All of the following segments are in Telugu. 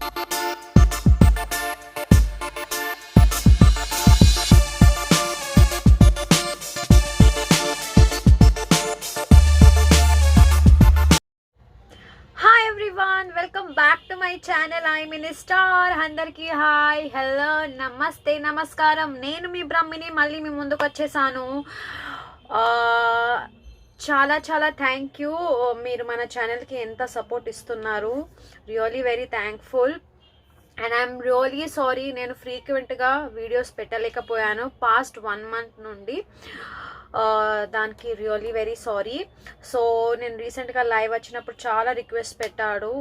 Hi everyone, welcome back to my channel I mini star. అందరికీ హాయ్, హలో, నమస్తే, నమస్కారం. నేను మీ బ్రహ్మిని మళ్ళీ మీ ముందుకు వచ్చేసాను. చాలా చాలా థ్యాంక్ యూ. మీరు మన ఛానల్కి ఎంత సపోర్ట్ ఇస్తున్నారు, really very thankful. And I'm really sorry, నేను ఫ్రీక్వెంట్గా వీడియోస్ పెట్టలేకపోయాను పాస్ట్ 1 month నుండి. దానికి రియలీ వెరీ సారీ. సో నేను రీసెంట్గా లైవ్ వచ్చినప్పుడు చాలా రిక్వెస్ట్ పెట్టాడు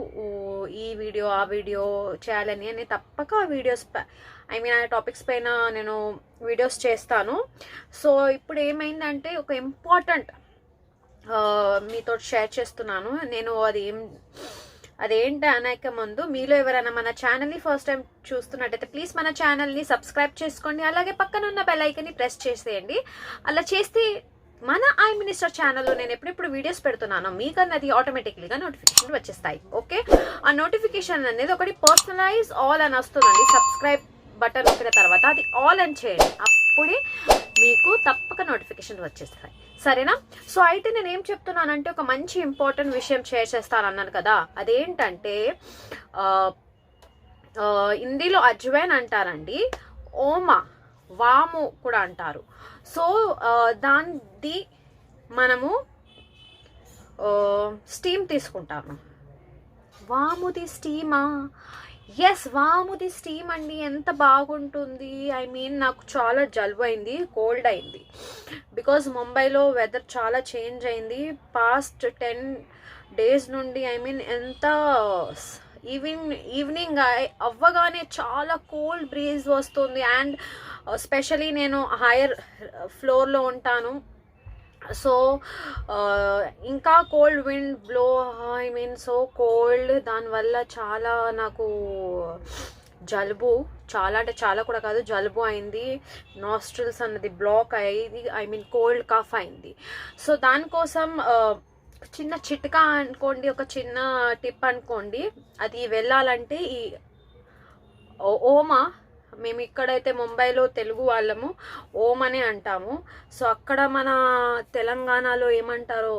ఈ వీడియో ఆ వీడియో చేయాలని. అని తప్పక వీడియోస్ ఆ టాపిక్స్ పైన నేను వీడియోస్ చేస్తాను. సో ఇప్పుడు ఏమైందంటే ఒక ఇంపార్టెంట్ మీతో షేర్ చేస్తున్నాను. నేను అదేంటి అనక ముందు మీలో ఎవరైనా మన ఛానల్ని ఫస్ట్ టైం చూస్తున్నట్టయితే ప్లీజ్ మన ఛానల్ని సబ్స్క్రైబ్ చేసుకోండి. అలాగే పక్కన ఉన్న బెల్ ఐకాన్ని ప్రెస్ చేసేయండి. అలా చేస్తే మన ఐ మినిస్టర్ ఛానల్లో నేను ఎప్పుడెప్పుడు వీడియోస్ పెడుతున్నానో మీకు అన్నది ఆటోమేటిక్లీగా నోటిఫికేషన్ వచ్చేస్తాయి. ఓకే, ఆ నోటిఫికేషన్ అనేది ఒకటి పర్సనలైజ్ ఆల్ అని వస్తుందండి. సబ్స్క్రైబ్ బటన్ నొక్కిన తర్వాత అది ఆల్ అని చేయండి, అప్పుడే మీకు తప్పక నోటిఫికేషన్ వచ్చేస్తాయి. సరేనా? సో అయితే నేను ఏం చెప్తున్నానంటే ఒక మంచి ఇంపార్టెంట్ విషయం షేర్ చేస్తాను అన్నాను కదా. అదేంటంటే హిందీలో అజ్వైన్ అంటారండి, ఓమా, వాము కూడా అంటారు. సో దాన్ని మనము స్టీమ్ తీసుకుంటాము. వాముది స్టీమా? ఎస్, వాముది స్టీమ్ అండి. ఎంత బాగుంటుంది. నాకు చాలా జలుబు అయింది, కోల్డ్ అయింది. బికాజ్ ముంబైలో వెదర్ చాలా చేంజ్ అయింది పాస్ట్ 10 days నుండి. ఎంత ఈవినింగ్ అవ్వగానే చాలా కోల్డ్ బ్రీజ్ వస్తుంది. అండ్ స్పెషలీ నేను హైయర్ ఫ్లోర్లో ఉంటాను. సో ఇంకా cold wind blow, so cold. దానివల్ల చాలా నాకు జలుబు, చాలా అంటే చాలా కూడా కాదు, జలుబు అయింది. నాస్ట్రిల్స్ అన్నది బ్లాక్ అయ్యింది, కోల్డ్ కాఫ్ అయింది. సో దానికోసం చిన్న చిట్కా అనుకోండి, ఒక చిన్న టిప్ అనుకోండి. అది వెళ్ళాలంటే ఈ ఓమా, మేము ఇక్కడైతే ముంబైలో తెలుగు వాళ్ళము ఓం అనే అంటాము. సో అక్కడ మన తెలంగాణలో ఏమంటారో,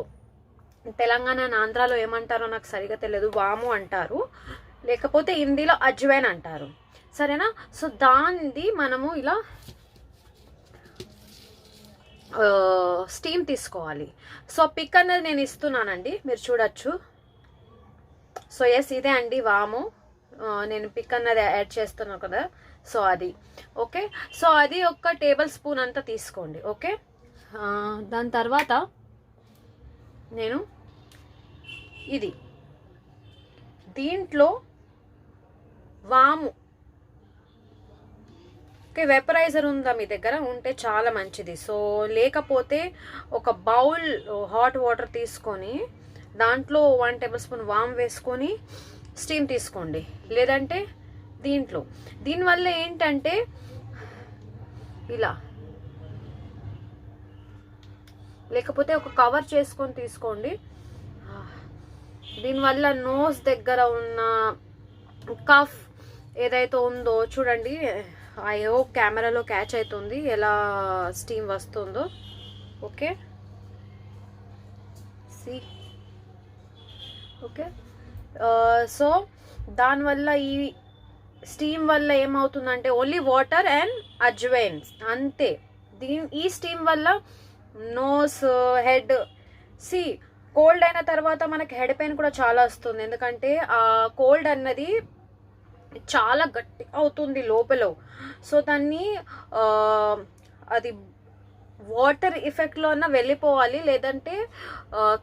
తెలంగాణ ఆంధ్రాలో ఏమంటారో నాకు సరిగా తెలియదు. వాము అంటారు, లేకపోతే హిందీలో అజ్వైన్ అంటారు. సరేనా? సో దాన్ని మనము ఇలా స్టీమ్ తీసుకోవాలి. సో పిక్ అనేది నేను ఇస్తున్నానండి, మీరు చూడొచ్చు. సో ఎస్, ఇదే అండి వాము. నేను పిక్ అన్నది యాడ్ చేస్తున్నాను కదా. సో అది ఓకే. సో అది ఒక టేబుల్ స్పూన్ అంతా తీసుకోండి. ఓకే, దాని తర్వాత నేను దీంట్లో వాము, ఓకే, వెపరైజర్ ఉందా మీ దగ్గర? ఉంటే చాలా మంచిది. సో లేకపోతే ఒక బౌల్ హాట్ వాటర్ తీసుకొని దాంట్లో 1 tablespoon వామ్ వేసుకొని స్టీమ్ తీసుకోండి. లేదంటే దీనివల్ల ఏంటంటే ఇలా, లేకపోతే ఒక కవర్ చేసుకొని తీసుకోండి. దీనివల్ల నోస్ దగ్గర ఉన్న కఫ్ ఏదైతే ఉందో చూడండి. అయ్యో, కెమెరాలో క్యాచ్ అవుతుంది ఎలా స్టీమ్ వస్తుందో. Okay, C okay. సో దానివల్ల ఈ స్టీమ్ వల్ల ఏమవుతుందంటే ఓన్లీ వాటర్ అండ్ అజ్వైన్స్ అంతే. ఈ స్టీమ్ వల్ల నోస్, హెడ్, కోల్డ్ అయిన తర్వాత మనకి హెడ్ పెయిన్ కూడా చాలా వస్తుంది. ఎందుకంటే ఆ కోల్డ్ అన్నది చాలా గట్టి అవుతుంది లోపల. సో దాన్ని అది వాటర్ ఎఫెక్ట్లో అన్న వెళ్ళిపోవాలి, లేదంటే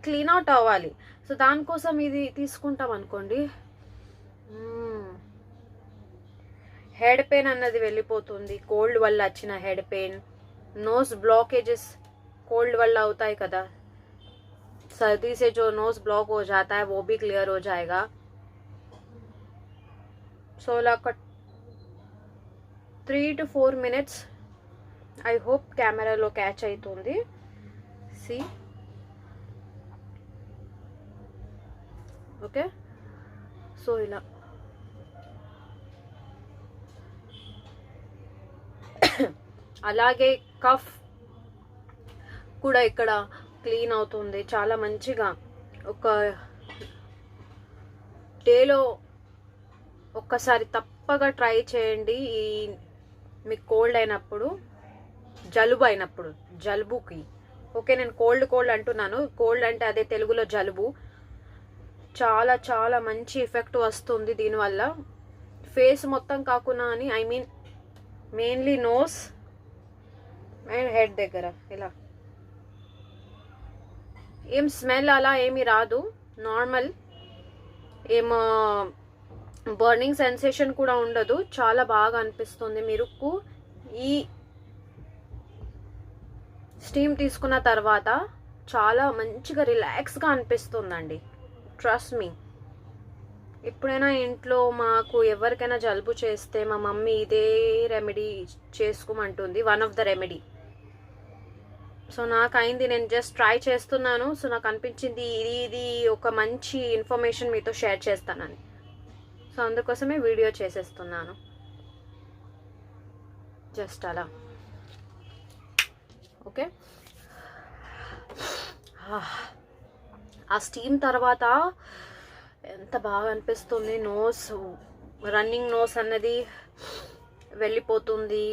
క్లీన్ అవుట్ అవ్వాలి. సో దానికోసం ఇది తీసుకుంటాం అనుకోండి, హెడ్ పెయిన్ అన్నది వెళ్ళిపోతుంది. కోల్డ్ వల్ల వచ్చిన హెడ్ పెయిన్, నోస్ బ్लॉकेजेस कोल्ड वाला होता है कदा, सर्दी से जो नोज ब्लॉक हो जाता है वो भी क्लियर हो जाएगा. 3 to 4 minutes. I hope camera lo catch aitundi. See, okay, so ila అలాగే కఫ్ కూడా ఇక్కడ క్లీన్ అవుతుంది చాలా మంచిగా. ఒక డేలో ఒక్కసారి తప్పగా ట్రై చేయండి. ఈ మీకు కోల్డ్ అయినప్పుడు, జలుబుకి ఓకే, నేను కోల్డ్ అంటున్నాను, కోల్డ్ అంటే అదే తెలుగులో జలుబు. చాలా చాలా మంచి ఎఫెక్ట్ వస్తుంది దీనివల్ల. ఫేస్ మొత్తం కాకుండా అని, I mean mainly nose and head దగ్గర ఇలా ఏం స్మెల్ అలా ఏమి రాదు, నార్మల్. ఏమో బర్నింగ్ సెన్సేషన్ కూడా ఉండదు, చాలా బాగా అనిపిస్తుంది. మీకు ఈ స్టీమ్ తీసుకున్న తర్వాత చాలా మంచిగా రిలాక్స్గా అనిపిస్తుందండి, ట్రస్ట్ మీ. ఎప్పుడైనా ఇంట్లో మాకు ఎవరికైనా జలుబు చేస్తే మా మమ్మీ ఇదే రెమెడీ చేసుకోమంటుంది, one of the remedy. So నాకు అయింది, నేను జస్ట్ ట్రై చేస్తున్నాను. సో నాకు అనిపించింది ఇది ఒక మంచి ఇన్ఫర్మేషన్ మీతో షేర్ చేస్తానని. సో అందుకోసమే వీడియో చేసేస్తున్నాను, జస్ట్ అలా. ఓకే, ఆ స్టీమ్ తర్వాత ఎంత బాగా అనిపిస్తుంది. నోస్, రన్నింగ్ నోస్ అన్నది వెళ్ళిపోతుంది.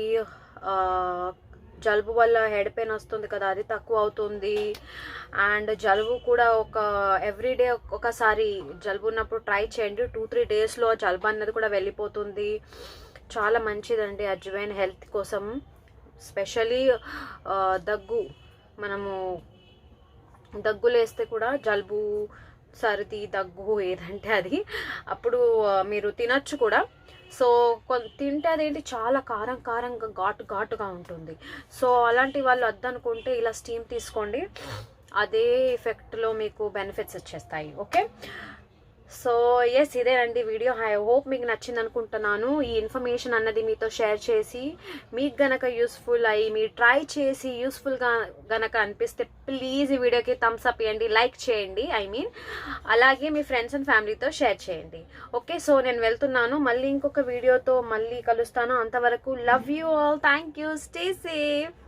జలుబు వల్ల హెడ్ పెయిన్ వస్తుంది కదా, అది తక్కువ అవుతుంది. అండ్ జలుబు కూడా ఒక ఎవ్రీడే ఒకసారి జలుబు ఉన్నప్పుడు ట్రై చేయండి, 2-3 డేస్లో జలుబు అన్నది కూడా వెళ్ళిపోతుంది. చాలా మంచిదండి అజ్వైన్ హెల్త్ కోసం. స్పెషలీ దగ్గు, మనము దగ్గులేస్తే కూడా, జలుబు, సర్ది, దగ్గు ఏదంటే అది, అప్పుడు మీరు తినచ్చు కూడా. సో తింటే అదేంటి చాలా కారంగా ఘాటుగా ఉంటుంది. సో అలాంటి వాళ్ళు వద్దనుకుంటే ఇలా స్టీమ్ తీసుకోండి, అదే ఎఫెక్ట్లో మీకు బెనిఫిట్స్ వచ్చేస్తాయి. ఓకే, సో ఎస్, ఇదేనండి వీడియో. ఐ హోప్ మీకు నచ్చింది అనుకుంటున్నాను. ఈ ఇన్ఫర్మేషన్ అన్నది మీతో షేర్ చేసి, మీకు గనక యూస్ఫుల్ అయ్యి మీరు ట్రై చేసి యూస్ఫుల్గా గనక అనిపిస్తే ప్లీజ్ ఈ వీడియోకి థమ్స్ అప్ ఇవ్వండి, లైక్ చేయండి, అలాగే మీ ఫ్రెండ్స్ అండ్ ఫ్యామిలీతో షేర్ చేయండి. ఓకే, సో నేను వెళ్తున్నాను, మళ్ళీ ఇంకొక వీడియోతో మళ్ళీ కలుస్తాను. అంతవరకు love you all, thank you, stay safe.